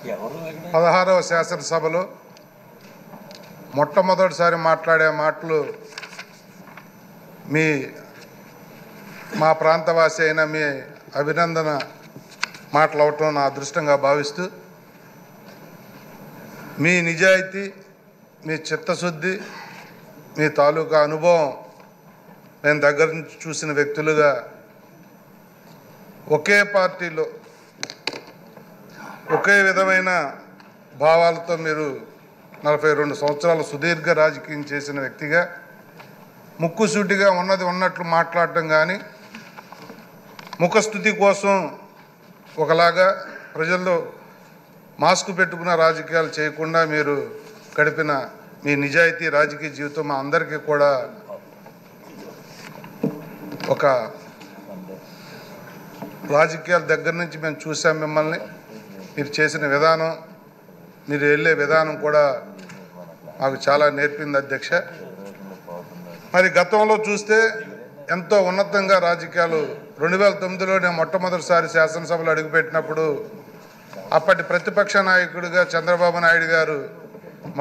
16వ శాసనసభలో మొట్టమొదటిసారి మాట్లాడే మాటలు మా ప్రాంతవాసి అయిన మీ అభినందన మాటలు అవటం నా అదృష్టంగా భావిస్తూ మీ నిజాయితీ, మీ చిత్తశుద్ధి, మీ తాలూకా అనుభవం నేను దగ్గర నుంచి చూసిన వ్యక్తులుగా ఒకే పార్టీలో ఒకే విధమైన భావాలతో మీరు 42 సంవత్సరాలు సుదీర్ఘ రాజకీయం చేసిన వ్యక్తిగా ముక్కుసూటిగా ఉన్నది ఉన్నట్లు మాట్లాడటం కానీ ముఖస్థుతి కోసం ఒకలాగా ప్రజల్లో మాస్క్ పెట్టుకున్న రాజకీయాలు చేయకుండా మీరు గడిపిన మీ నిజాయితీ రాజకీయ జీవితం మా అందరికీ కూడా ఒక రాజకీయాల దగ్గర నుంచి మేము చూసాం. మిమ్మల్ని మీరు చేసిన విధానం, మీరు వెళ్ళే విధానం కూడా మాకు చాలా నేర్పింది అధ్యక్ష. మరి గతంలో చూస్తే ఎంతో ఉన్నతంగా రాజకీయాలు 2009లో నేను మొట్టమొదటిసారి శాసనసభలో అడుగుపెట్టినప్పుడు అప్పటి ప్రతిపక్ష నాయకుడిగా చంద్రబాబు నాయుడు గారు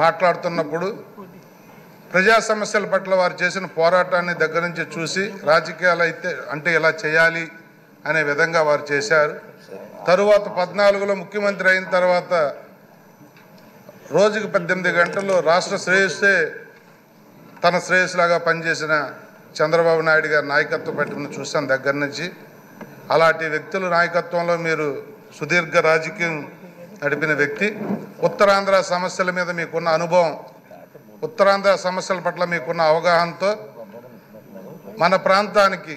మాట్లాడుతున్నప్పుడు ప్రజా సమస్యల పట్ల వారు చేసిన పోరాటాన్ని దగ్గర నుంచి చూసి రాజకీయాలు అంటే ఇలా చేయాలి అనే విధంగా వారు చేశారు. తరువాత 14లో ముఖ్యమంత్రి అయిన తర్వాత రోజుకు 18 గంటలు రాష్ట్ర శ్రేయస్సే తన శ్రేయస్సులాగా పనిచేసిన చంద్రబాబు నాయుడు గారి నాయకత్వం పట్టుకుని చూసాను దగ్గర నుంచి. అలాంటి వ్యక్తుల నాయకత్వంలో మీరు సుదీర్ఘ రాజకీయం నడిపిన వ్యక్తి. ఉత్తరాంధ్ర సమస్యల మీద మీకున్న అనుభవం, ఉత్తరాంధ్ర సమస్యల పట్ల మీకున్న అవగాహనతో మన ప్రాంతానికి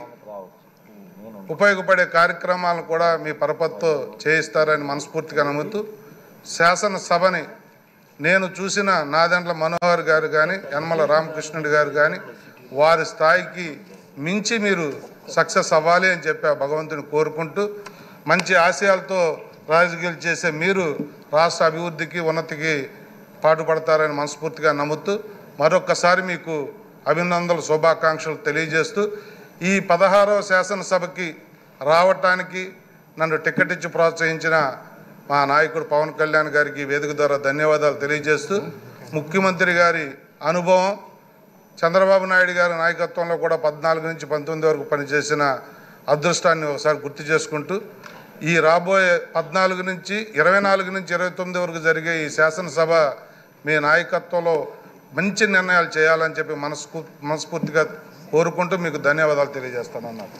ఉపయోగపడే కార్యక్రమాలను కూడా మీ పరపతితో చేయిస్తారని మనస్ఫూర్తిగా నమ్ముతూ శాసనసభని నేను చూసిన నాదెండ్ల మనోహర్ గారు కానీ యనమల రామకృష్ణుడు గారు కానీ వారి స్థాయికి మించి మీరు సక్సెస్ అవ్వాలి అని చెప్పి ఆ భగవంతుని కోరుకుంటూ మంచి ఆశయాలతో రాజకీయాలు చేసే మీరు రాష్ట్ర అభివృద్ధికి ఉన్నతికి పాటుపడతారని మనస్ఫూర్తిగా నమ్ముతూ మరొక్కసారి మీకు అభినందనలు శుభాకాంక్షలు తెలియజేస్తూ ఈ 16వ శాసనసభకి రావటానికి నన్ను టికెట్ ఇచ్చి ప్రోత్సహించిన మా నాయకుడు పవన్ కళ్యాణ్ గారికి వేదిక ద్వారా ధన్యవాదాలు తెలియజేస్తూ ముఖ్యమంత్రి గారి అనుభవం, చంద్రబాబు నాయుడు గారి నాయకత్వంలో కూడా 14 నుంచి 19 వరకు పనిచేసిన అదృష్టాన్ని ఒకసారి గుర్తు చేసుకుంటూ ఈ రాబోయే 14 నుంచి 24 నుంచి 29 వరకు జరిగే ఈ శాసనసభ మీ నాయకత్వంలో మంచి నిర్ణయాలు చేయాలని చెప్పి మనస్ఫూర్తిగా కోరుకుంటూ మీకు ధన్యవాదాలు తెలియజేస్తానన్నారు.